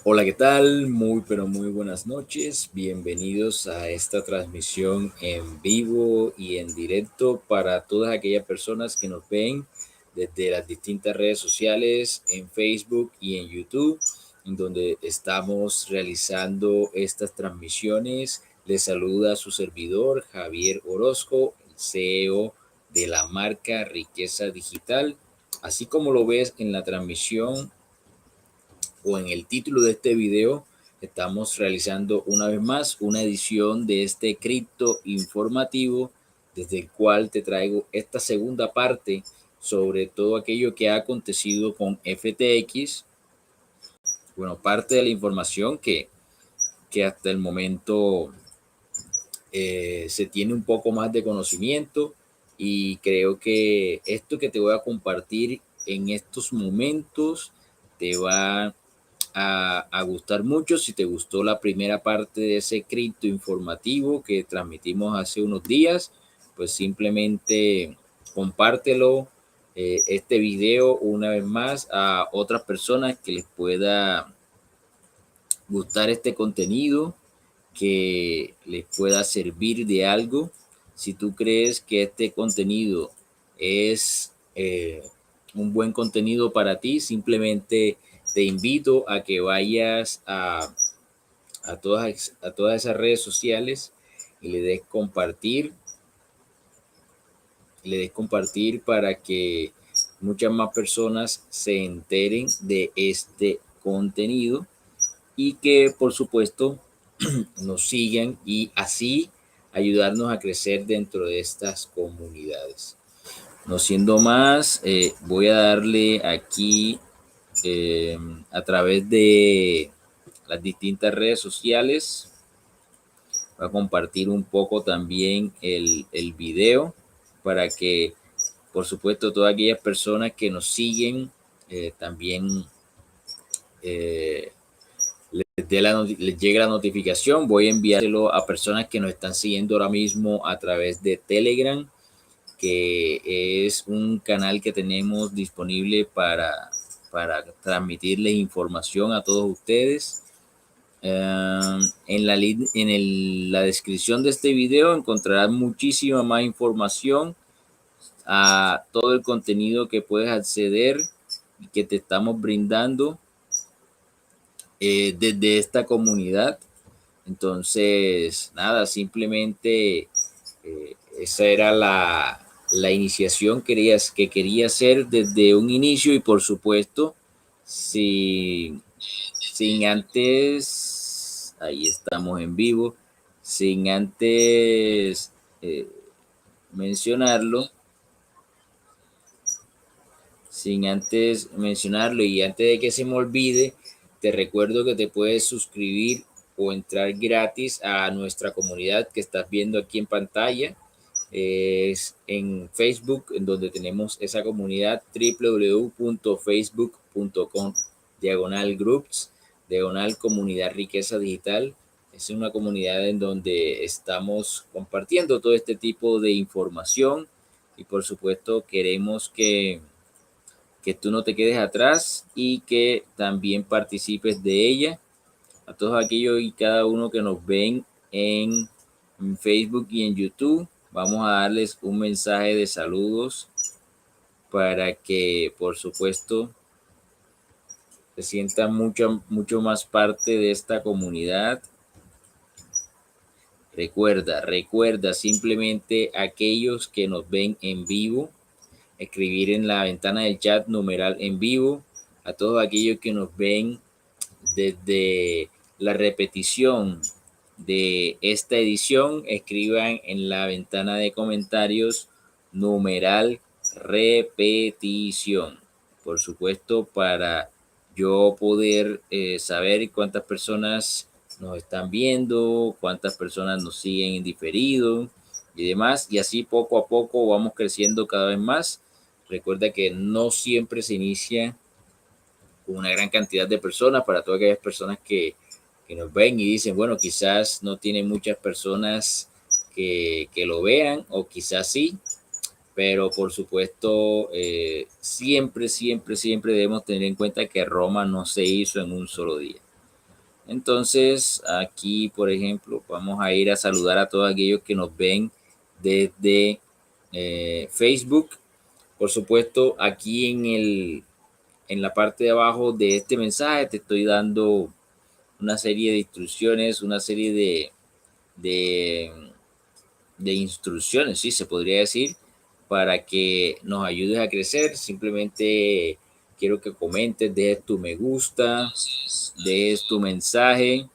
Hola, ¿qué tal? Muy, pero muy buenas noches. Bienvenidos a esta transmisión en vivo y en directo para todas aquellas personas que nos ven desde las distintas redes sociales, en Facebook y en YouTube, en donde estamos realizando estas transmisiones. Les saluda su servidor, Javier Orozco, el CEO de la marca Riqueza Digital. Así como lo ves en la transmisión o en el título de este video, estamos realizando una vez más una edición de este cripto informativo, desde el cual te traigo esta segunda parte sobre todo aquello que ha acontecido con FTX. Bueno, parte de la información que hasta el momento se tiene un poco más de conocimiento, y creo que esto que te voy a compartir en estos momentos te va a gustar mucho. Si te gustó la primera parte de ese cripto informativo que transmitimos hace unos días, pues simplemente compártelo, este video una vez más a otras personas que les pueda gustar este contenido, que les pueda servir de algo. Si tú crees que este contenido es un buen contenido para ti, simplemente te invito a que vayas a todas esas redes sociales y le des compartir para que muchas más personas se enteren de este contenido, y que por supuesto nos sigan y así ayudarnos a crecer dentro de estas comunidades. No siendo más, voy a darle aquí a través de las distintas redes sociales. Voy a compartir un poco también el video para que, por supuesto, todas aquellas personas que nos siguen también eh, les llegue la notificación. Voy a enviárselo a personas que nos están siguiendo ahora mismo a través de Telegram, que es un canal que tenemos disponible para transmitirles información a todos ustedes. La descripción de este video encontrarás muchísima más información a todo el contenido que puedes acceder y que te estamos brindando desde esta comunidad. Entonces, nada, simplemente esa era la iniciación que quería hacer desde un inicio, y por supuesto, sin antes, ahí estamos en vivo, sin antes mencionarlo, y antes de que se me olvide, te recuerdo que te puedes suscribir o entrar gratis a nuestra comunidad que estás viendo aquí en pantalla. Es en Facebook, en donde tenemos esa comunidad, www.facebook.com/groups, comunidad Riqueza Digital. Es una comunidad en donde estamos compartiendo todo este tipo de información, y por supuesto queremos que tú no te quedes atrás y que también participes de ella. A todos aquellos y cada uno que nos ven en Facebook y en YouTube, vamos a darles un mensaje de saludos para que, por supuesto, se sientan mucho más parte de esta comunidad. Recuerda simplemente aquellos que nos ven en vivo, escribir en la ventana del chat numeral en vivo. A todos aquellos que nos ven desde la repetición de esta edición, escriban en la ventana de comentarios numeral repetición. Por supuesto, para yo poder saber cuántas personas nos están viendo, cuántas personas nos siguen en diferido y demás. Y así poco a poco vamos creciendo cada vez más. Recuerda que no siempre se inicia con una gran cantidad de personas. Para todas aquellas personas que nos ven y dicen, bueno, quizás no tiene muchas personas que lo vean o quizás sí, pero por supuesto siempre debemos tener en cuenta que Roma no se hizo en un solo día. Entonces aquí, por ejemplo, vamos a ir a saludar a todos aquellos que nos ven desde Facebook. Por supuesto, aquí en la parte de abajo de este mensaje te estoy dando una serie de instrucciones, una serie de, de instrucciones, sí, se podría decir, para que nos ayudes a crecer. Simplemente quiero que comentes, dejes tu me gusta, dejes tu mensaje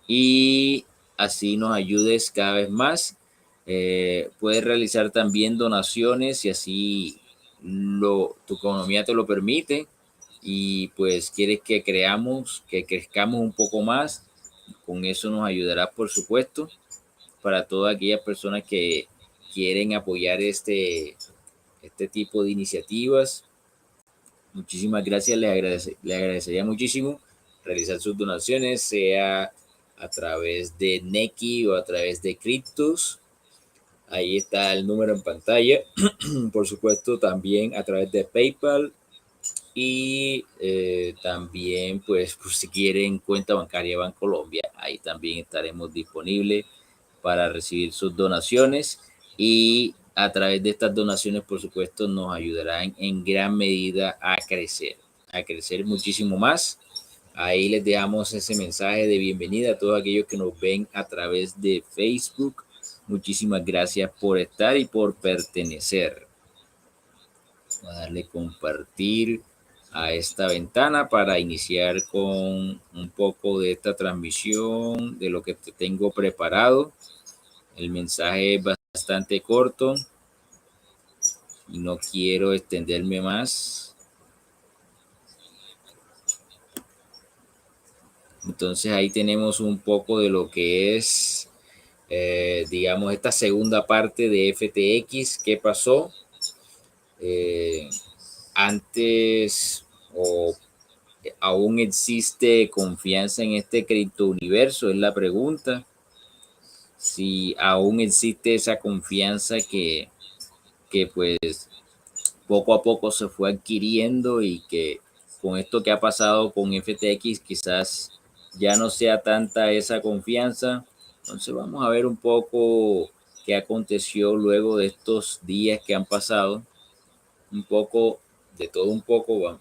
y así nos ayudes cada vez más. Puedes realizar también donaciones si así tu economía te lo permite y pues quieres que que crezcamos un poco más. Con eso nos ayudará, por supuesto, para todas aquellas personas que quieren apoyar este tipo de iniciativas. Muchísimas gracias, les agradecería muchísimo realizar sus donaciones, sea a través de Nequi o a través de Cryptos. Ahí está el número en pantalla. Por supuesto, también a través de PayPal y también, pues, por si quieren cuenta bancaria Bancolombia, ahí también estaremos disponibles para recibir sus donaciones y a través de estas donaciones, por supuesto, nos ayudarán en gran medida a crecer muchísimo más. Ahí les dejamos ese mensaje de bienvenida a todos aquellos que nos ven a través de Facebook. Muchísimas gracias por estar y por pertenecer. Voy a darle compartir a esta ventana para iniciar con un poco de esta transmisión de lo que tengo preparado. El mensaje es bastante corto y no quiero extenderme más. Entonces ahí tenemos un poco de lo que es, digamos, esta segunda parte de FTX. ¿Qué pasó? Antes o aún existe confianza en este criptouniverso, es la pregunta. Si aún existe esa confianza que pues poco a poco se fue adquiriendo y que con esto que ha pasado con FTX quizás ya no sea tanta esa confianza. Entonces vamos a ver un poco qué aconteció luego de estos días que han pasado. Un poco, de todo un poco, bueno,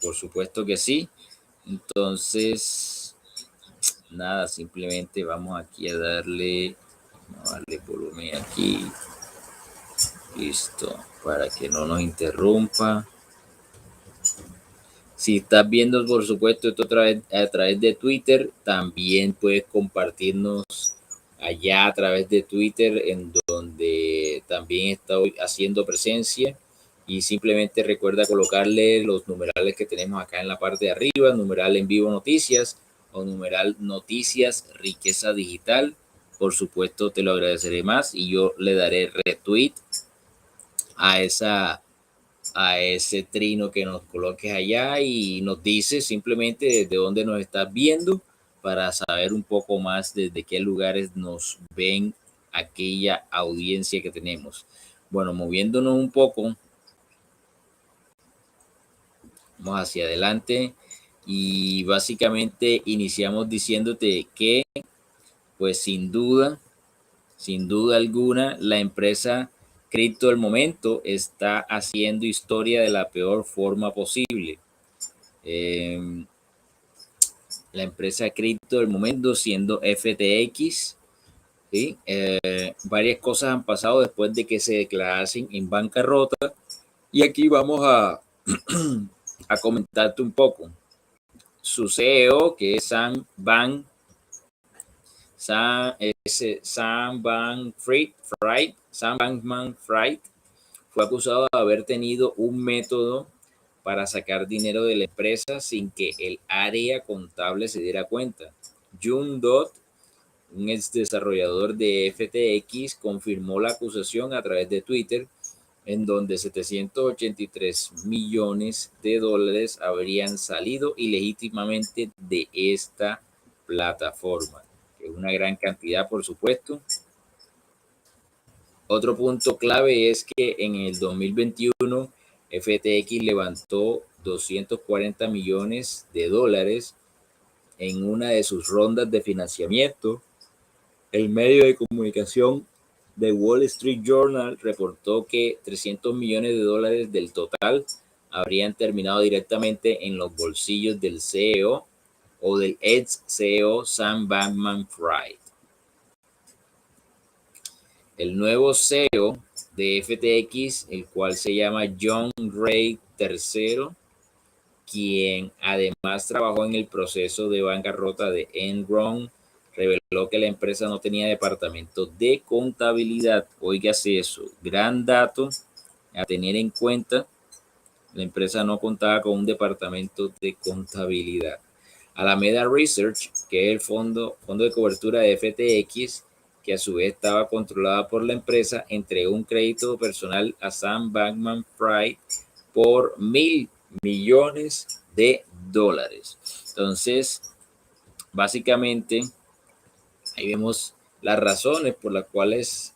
por supuesto que sí. Entonces, nada, simplemente vamos aquí a darle volumen aquí. Listo, para que no nos interrumpa. Si estás viendo, por supuesto, esto a través de Twitter, también puedes compartirnos allá a través de Twitter, en donde también estoy haciendo presencia. Y simplemente recuerda colocarle los numerales que tenemos acá en la parte de arriba, numeral en vivo noticias o numeral noticias riqueza digital. Por supuesto, te lo agradeceré más y yo le daré retweet a ese trino que nos coloques allá y nos dice simplemente desde dónde nos estás viendo para saber un poco más desde qué lugares nos ven aquella audiencia que tenemos. Bueno, moviéndonos un poco, vamos hacia adelante y básicamente iniciamos diciéndote que pues sin duda alguna, la empresa Cripto del momento está haciendo historia de la peor forma posible. La empresa Cripto del momento siendo FTX. ¿Sí? Varias cosas han pasado después de que se declarasen en bancarrota y aquí vamos a comentarte un poco. Su CEO, que es Sam Bankman-Fried, fue acusado de haber tenido un método para sacar dinero de la empresa sin que el área contable se diera cuenta. Jun Dot, un ex desarrollador de FTX, confirmó la acusación a través de Twitter, en donde 783 millones de dólares habrían salido ilegítimamente de esta plataforma, que es una gran cantidad, por supuesto. Otro punto clave es que en el 2021 FTX levantó 240 millones de dólares en una de sus rondas de financiamiento. El medio de comunicación The Wall Street Journal reportó que 300 millones de dólares del total habrían terminado directamente en los bolsillos del CEO o del ex CEO Sam Bankman-Fried. El nuevo CEO de FTX, el cual se llama John Ray III, quien además trabajó en el proceso de bancarrota de Enron, reveló que la empresa no tenía departamento de contabilidad. Óigase eso, gran dato a tener en cuenta. La empresa no contaba con un departamento de contabilidad. Alameda Research, que es el fondo de cobertura de FTX, que a su vez estaba controlada por la empresa, entregó un crédito personal a Sam Bankman-Fried por $1,000 millones. Entonces, básicamente, ahí vemos las razones por las cuales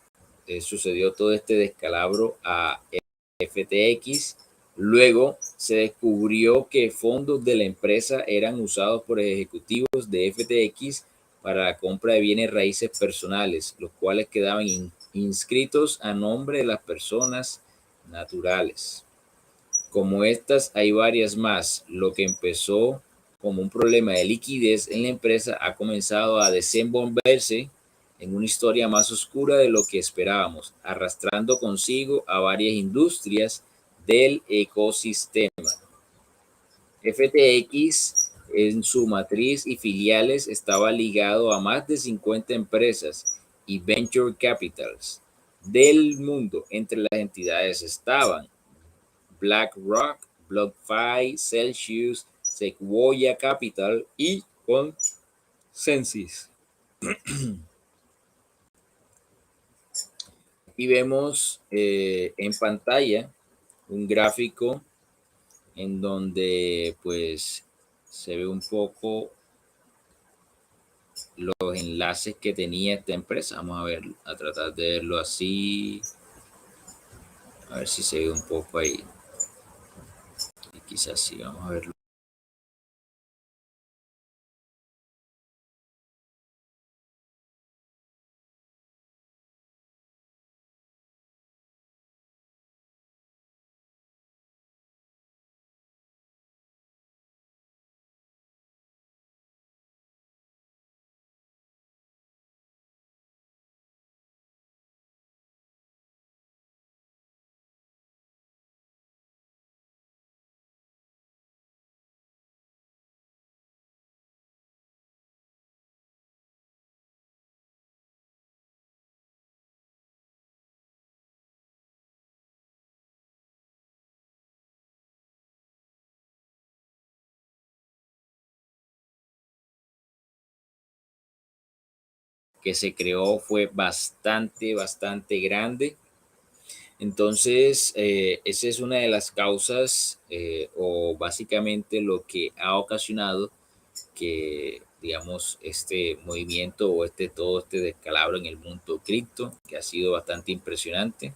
sucedió todo este descalabro a FTX. Luego se descubrió que fondos de la empresa eran usados por ejecutivos de FTX para la compra de bienes raíces personales, los cuales quedaban inscritos a nombre de las personas naturales. Como estas, hay varias más. Lo que empezó como un problema de liquidez en la empresa ha comenzado a desenvolverse en una historia más oscura de lo que esperábamos, arrastrando consigo a varias industrias del ecosistema. FTX en su matriz y filiales estaba ligado a más de 50 empresas y venture capitals del mundo. Entre las entidades estaban BlackRock, BlockFi, Celsius, Sequoia Capital y Consensus. Aquí vemos en pantalla un gráfico en donde pues se ve un poco los enlaces que tenía esta empresa. Vamos a ver, a tratar de verlo así, a ver si se ve un poco ahí. Y quizás sí, vamos a verlo. Que se creó fue bastante grande. Entonces, esa es una de las causas o básicamente lo que ha ocasionado que, digamos, este movimiento o todo este descalabro en el mundo cripto, que ha sido bastante impresionante.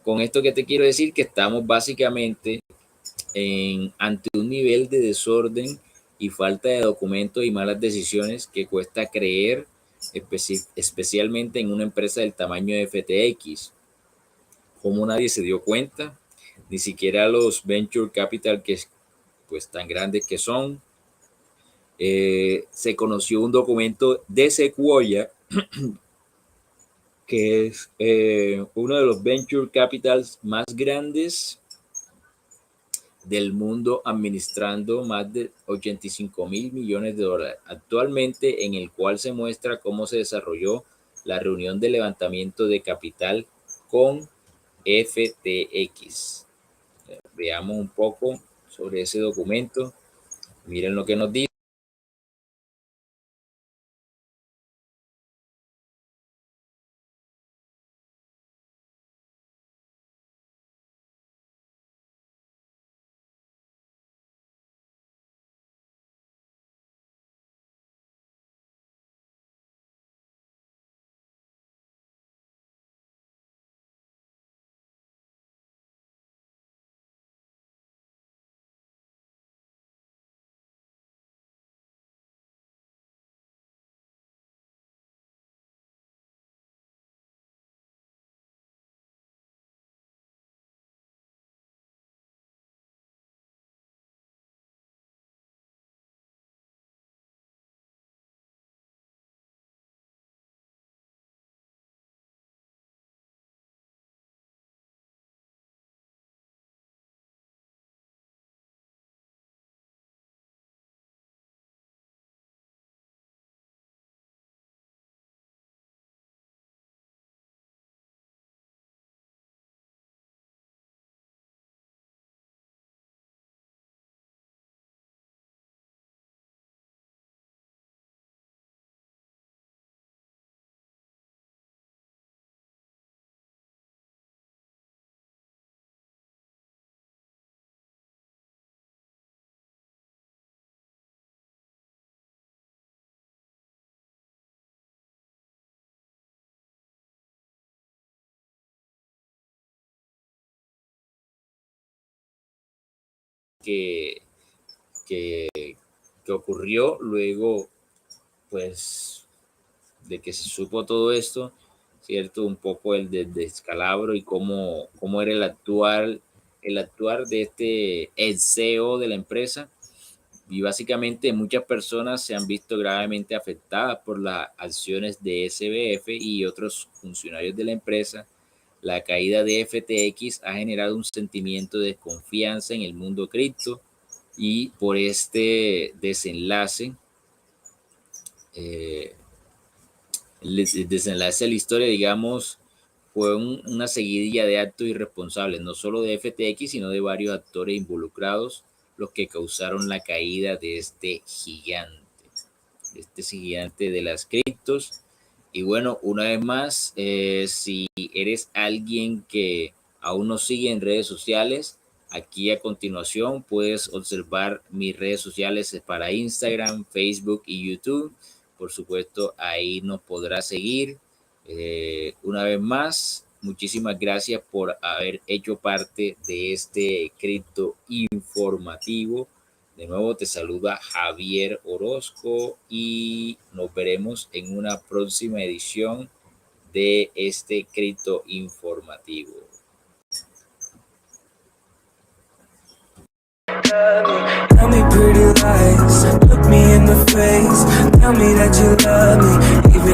Con esto que te quiero decir que estamos básicamente ante un nivel de desorden y falta de documentos y malas decisiones que cuesta creer, especialmente en una empresa del tamaño de FTX. Como nadie se dio cuenta, ni siquiera los venture capital que pues tan grandes que son. Se conoció un documento de Sequoia, que es uno de los venture capitals más grandes del mundo, administrando más de 85 mil millones de dólares actualmente, en el cual se muestra cómo se desarrolló la reunión de levantamiento de capital con FTX. Veamos un poco sobre ese documento. Miren lo que nos dice. que, que, que ocurrió luego, pues, de que se supo todo esto, ¿cierto? Un poco el descalabro y cómo era el actuar de el CEO de la empresa. Y básicamente muchas personas se han visto gravemente afectadas por las acciones de SBF y otros funcionarios de la empresa. La caída de FTX ha generado un sentimiento de desconfianza en el mundo cripto y por este desenlace, eh, el desenlace de la historia, digamos, fue una seguidilla de actos irresponsables, no solo de FTX, sino de varios actores involucrados, los que causaron la caída de este gigante de las criptos. Y bueno, una vez más, si eres alguien que aún no sigue en redes sociales, aquí a continuación puedes observar mis redes sociales para Instagram, Facebook y YouTube. Por supuesto, ahí nos podrás seguir. Una vez más, muchísimas gracias por haber hecho parte de este cripto informativo. De nuevo te saluda Javier Orozco y nos veremos en una próxima edición de este cripto informativo. Tell me pretty lies, look me in the face, tell me that you love me, even